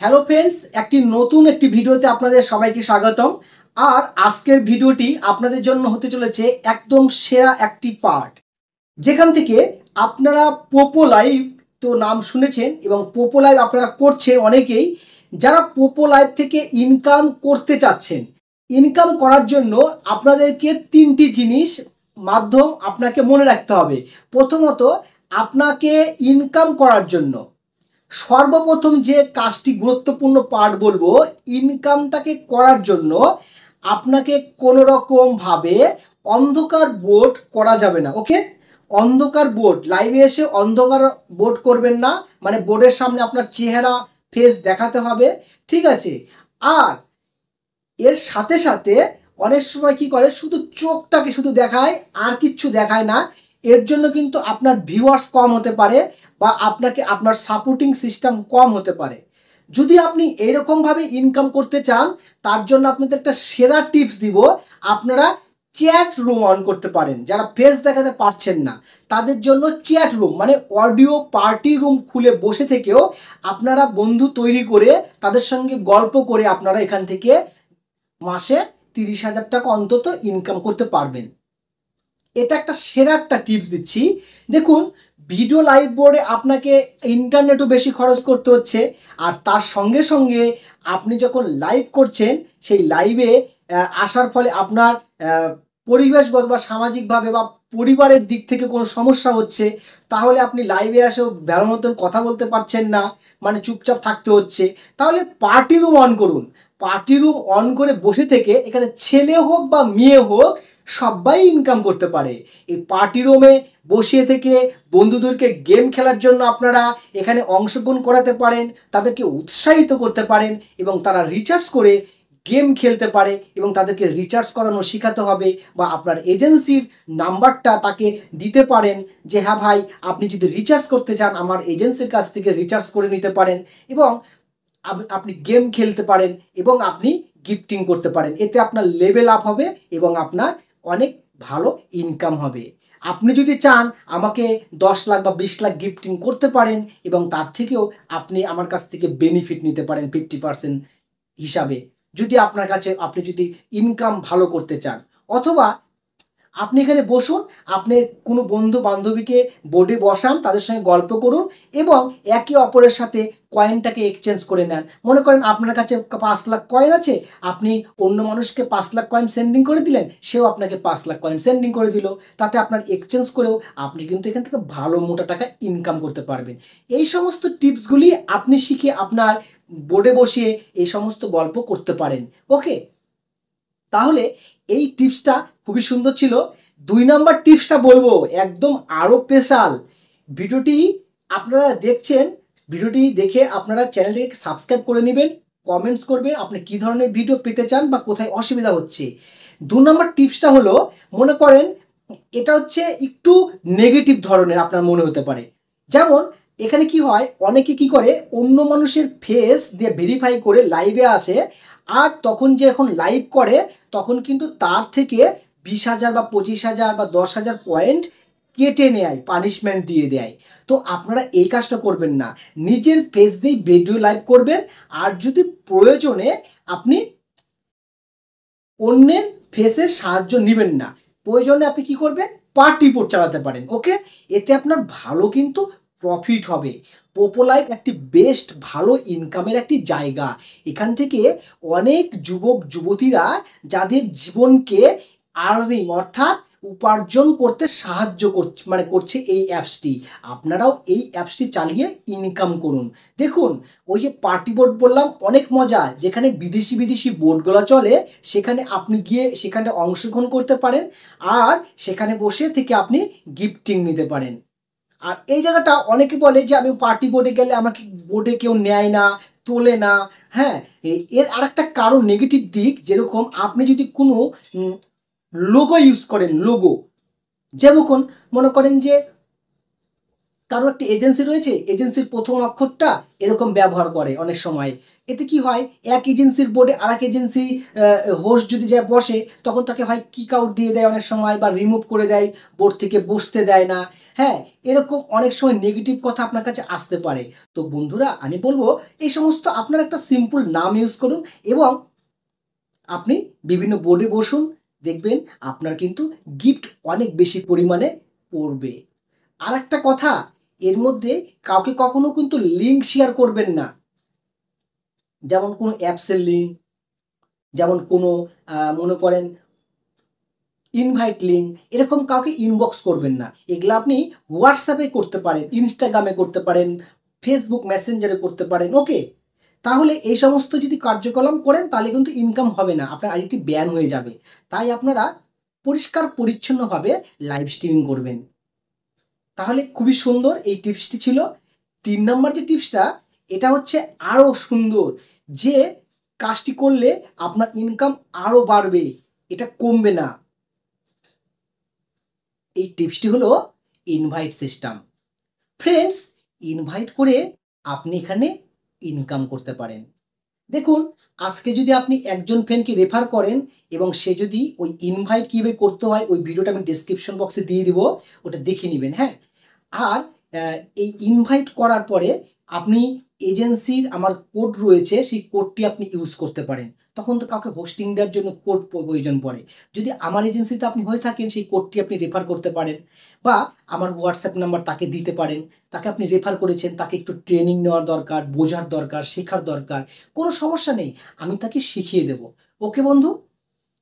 Hello friends, নতুন একটি ভিডিওতে আপনাদের সবাইকে স্বাগতম। আর আজকের ভিডিওটি আপনাদের জন্য হতে চলেছে একদম সেরা একটি পার্ট, যেখান থেকে আপনারা পোপো লাইভ তো নাম শুনেছেন এবং পোপো লাইভ আপনারা করছেন অনেকেই। যারা পোপো লাইভ থেকে ইনকাম করতে চাচ্ছেন, ইনকাম করার জন্য আপনাদেরকে তিনটি জিনিস মাধ্যম আপনাকে মনে রাখতে হবে। প্রথমত, আপনাকে ইনকাম করার জন্য সর্বপ্রথম যে কাজটি গুরুত্বপূর্ণ পার্ট বলবো, ইনকামটাকে করার জন্য আপনাকে কোনো রকমভাবে অন্ধকার বোর্ড করা যাবে না। ওকে, অন্ধকার বোর্ড, লাইভে এসে অন্ধকার বোর্ড করবেন না, মানে বোর্ডের সামনে আপনার চেহারা ফেস দেখাতে হবে, ঠিক আছে। আর এর সাথে সাথে অনেক সময় কি করে, শুধু চোখটাকে শুধু দেখায় আর কিচ্ছু দেখায় না। এর জন্য কিন্তু আপনার ভিউয়ার্স কম হতে পারে বা আপনার সাপোর্টিং সিস্টেম কম হতে পারে। যদি আপনি এইরকমভাবে ইনকাম করতে চান, তার জন্য আপনাদের একটা সেরা টিপস দিব। আপনারা চ্যাট রুম অন করতে পারেন। যারা ফেস দেখাতে পারছেন না তাদের জন্য চ্যাট রুম মানে অডিও পার্টি রুম খুলে বসে থেকেও আপনারা বন্ধু তৈরি করে তাদের সঙ্গে গল্প করে আপনারা এখান থেকে মাসে 30,000 টাকা অন্তত ইনকাম করতে পারবেন। এটা একটা সেরা একটা টিপস দিচ্ছি। দেখুন, ভিডিও লাইভ বোর্ডে আপনাকে ইন্টারনেটও বেশি খরচ করতে হচ্ছে, আর তার সঙ্গে সঙ্গে আপনি যখন লাইভ করছেন সেই লাইভে আসার ফলে আপনার পরিবেশগত বা সামাজিকভাবে বা পরিবারের দিক থেকে কোনো সমস্যা হচ্ছে, তাহলে আপনি লাইভে এসেও ভালো মতন কথা বলতে পারছেন না, মানে চুপচাপ থাকতে হচ্ছে। তাহলে পার্টি রুম অন করুন। পার্টি রুম অন করে বসে থেকে এখানে ছেলে হোক বা মেয়ে হোক সবাই ইনকাম করতে পারে। এই পার্টি রুমে বসিয়ে থেকে বন্ধুদেরকে গেম খেলার জন্য আপনারা এখানে অংশগ্রহণ করাতে পারেন, তাদেরকে উৎসাহিত করতে পারেন এবং তারা রিচার্জ করে গেম খেলতে পারে এবং তাদেরকে রিচার্জ করানো শেখাতে হবে। বা আপনার এজেন্সির নাম্বারটা তাকে দিতে পারেন যে হ্যাঁ ভাই, আপনি যদি রিচার্জ করতে চান আমার এজেন্সির কাছ থেকে রিচার্জ করে নিতে পারেন, এবং আপনি গেম খেলতে পারেন এবং আপনি গিফটিং করতে পারেন। এতে আপনার লেভেল আপ হবে এবং আপনার অনেক ভালো ইনকাম হবে। আপনি যদি চান আমাকে 10 লাখ বা 20 লাখ গিফটিং করতে পারেন এবং তার থেকেও আপনি আমার কাছ থেকে বেনিফিট নিতে পারেন 50% হিসাবে, যদি আপনার কাছে আপনি যদি ইনকাম ভালো করতে চান। অথবা আপনি এখানে বসুন, আপনি কোনো বন্ধু বান্ধবীকে বোর্ডে বসান, তাদের সঙ্গে গল্প করুন এবং একে অপরের সাথে কয়েনটাকে এক্সচেঞ্জ করে নেন। মনে করেন আপনার কাছে 5 লাখ কয়েন আছে, আপনি অন্য মানুষকে 5 লাখ কয়েন সেন্ডিং করে দিলেন, সেও আপনাকে 5 লাখ কয়েন সেন্ডিং করে দিল। তাতে আপনার এক্সচেঞ্জ করেও আপনি কিন্তু এখান থেকে ভালো মোটা টাকা ইনকাম করতে পারবেন। এই সমস্ত টিপসগুলি আপনি শিখে আপনার বোর্ডে বসিয়ে এই সমস্ত গল্প করতে পারেন। ওকে, তাহলে এই টিপসটা খুবই সুন্দর ছিল। 2 নম্বর টিপসটা বলবো একদম আরও স্পেশাল। ভিডিওটি আপনারা দেখছেন, ভিডিওটি দেখে আপনারা চ্যানেলটিকে সাবস্ক্রাইব করে নেবেন, কমেন্টস করবেন আপনি কী ধরনের ভিডিও পেতে চান বা কোথায় অসুবিধা হচ্ছে। 2 নম্বর টিপসটা হলো, মনে করেন এটা হচ্ছে একটু নেগেটিভ ধরনের আপনার মনে হতে পারে। যেমন এখানে কি হয়, অনেকে কি করে অন্য মানুষের ফেস দিয়ে ভেরিফাই করে লাইভে আসে, আর তখন যে এখন লাইভ করে তখন কিন্তু তার থেকে 20,000 বা 25,000 বা 10,000 পয়েন্ট কেটে নেয়, পানিশমেন্ট দিয়ে দেয়। তো আপনারা এই কাজটা করবেন না, নিজের ফেস দিয়ে ভিডিও লাইভ করবেন। আর যদি প্রয়োজনে আপনি অন্যের ফেসের সাহায্য নেবেন না, প্রয়োজনে আপনি কি করবেন, পার্টি রিপোর্ট চালাতে পারেন। ওকে, এতে আপনার ভালো কিন্তু প্রফিট হবে। পোপো লাইভ একটি বেস্ট ভালো ইনকামের একটি জায়গা। এখান থেকে অনেক যুবক যুবতীরা যাদের জীবনকে আর্নিং অর্থাৎ উপার্জন করতে সাহায্য করছে এই অ্যাপসটি। আপনারাও এই অ্যাপসটি চালিয়ে ইনকাম করুন। দেখুন, ওই যে পার্টি বোর্ড বললাম অনেক মজা, যেখানে বিদেশি বিদেশি বোর্ডগুলো চলে, সেখানে আপনি গিয়ে সেখানে অংশগ্রহণ করতে পারেন আর সেখানে বসে থেকে আপনি গিফটিং নিতে পারেন। আর এই জায়গাটা অনেকে বলে যে আমি পার্টি বোর্ডে গেলে আমাকে বোর্ডে কেউ নেয় না, তোলে না। হ্যাঁ, এর আরেকটা কারণ নেগেটিভ দিক, যেরকম আপনি যদি কোনো লোগো ইউজ করেন, লোগো যেমন মনে করেন যে কারো একটা এজেন্সি রয়েছে, এজেন্সির প্রথম অক্ষরটা এরকম ব্যবহার করে অনেক সময়। এতে কি হয়, এক এজেন্সির বোর্ডে আরেক এজেন্সি হোস্ট যদি যায় বসে, তখন তাকে হয় কিক আউট দিয়ে দেয় অনেক সময়, বা রিমুভ করে দেয়, বোর্ড থেকে বসতে দেয় না। হ্যাঁ, এরকম অনেক সময় নেগেটিভ কথা আপনার কাছে আসতে পারে। তো বন্ধুরা আমি বলবো এই সমস্ত আপনার একটা সিম্পল নাম ইউজ করুন এবং আপনি বিভিন্ন বোর্ডে বসুন, দেখবেন আপনার কিন্তু গিফট অনেক বেশি পরিমাণে পড়বে। আর একটা কথা, এর মধ্যে কাউকে কখনো কিন্তু লিঙ্ক শেয়ার করবেন না, যেমন কোনো অ্যাপসের লিঙ্ক, যেমন কোনো মনে করেন ইনভাইট লিঙ্ক, এরকম কাউকে ইনবক্স করবেন না। এগুলো আপনি হোয়াটসঅ্যাপে করতে পারেন, ইনস্টাগ্রামে করতে পারেন, ফেসবুক মেসেঞ্জারে করতে পারেন, ওকে। তাহলে এই সমস্ত যদি কার্যকলাপ করেন তাহলে কিন্তু ইনকাম হবে না, আপনার আইডিটি ব্যান হয়ে যাবে। তাই আপনারা পরিষ্কার পরিচ্ছন্নভাবে লাইভ স্ট্রিমিং করবেন। তাহলে খুবই সুন্দর এই টিপসটি ছিল। 3 নম্বর যে টিপসটা, এটা হচ্ছে আরও সুন্দর, যে কাজটি করলে আপনার ইনকাম আরও বাড়বে, এটা কমবে না। এই টিপসটি হলো ইনভাইট সিস্টেম। ফ্রেন্ডস, ইনভাইট করে আপনি এখানে ইনকাম করতে পারেন। দেখুন, আজকে যদি আপনি একজন ফ্রেন্ডকে রেফার করেন এবং সে যদি ওই ইনভাইট কীভাবে করতে হয় ওই ভিডিওটা আমি ডিসক্রিপশন বক্সে দিয়ে দিব, ওটা দেখে নেবেন। হ্যাঁ, আর এই ইনভাইট করার পরে আপনি এজেন্সির আমার কোড রয়েছে, সেই কোডটি আপনি ইউজ করতে পারেন। তখন তো কাউকে হোস্টিং দেওয়ার জন্য কোড প্রয়োজন পড়ে। যদি আমার এজেন্সিতে আপনি হয়ে থাকেন, সেই কোডটি আপনি রেফার করতে পারেন, বা আমার হোয়াটসঅ্যাপ নাম্বার তাকে দিতে পারেন। তাকে আপনি রেফার করেছেন, তাকে একটু ট্রেনিং নেওয়ার দরকার, বোঝার দরকার, শেখার দরকার, কোনো সমস্যা নেই, আমি তাকে শিখিয়ে দেব। ওকে বন্ধু,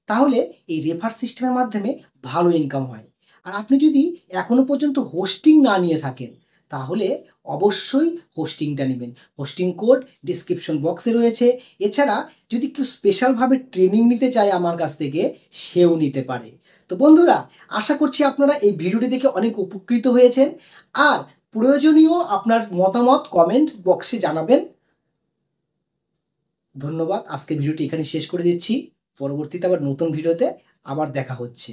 তাহলে এই রেফার সিস্টেমের মাধ্যমে ভালো ইনকাম হয়। আর আপনি যদি এখনো পর্যন্ত হোস্টিং না নিয়ে থাকেন তাহলে অবশ্যই হোস্টিংটা নেবেন। হোস্টিং কোড ডিসক্রিপশন বক্সে রয়েছে। এছাড়া যদি কেউ স্পেশালভাবে ট্রেনিং নিতে চায় আমার কাছ থেকে, সেও নিতে পারে। তো বন্ধুরা, আশা করছি আপনারা এই ভিডিওটি দেখে অনেক উপকৃত হয়েছেন। আর প্রয়োজনীয় আপনার মতামত কমেন্ট বক্সে জানাবেন। ধন্যবাদ। আজকের ভিডিওটি এখানে শেষ করে দিচ্ছি। পরবর্তীতে আবার নতুন ভিডিওতে আবার দেখা হচ্ছে।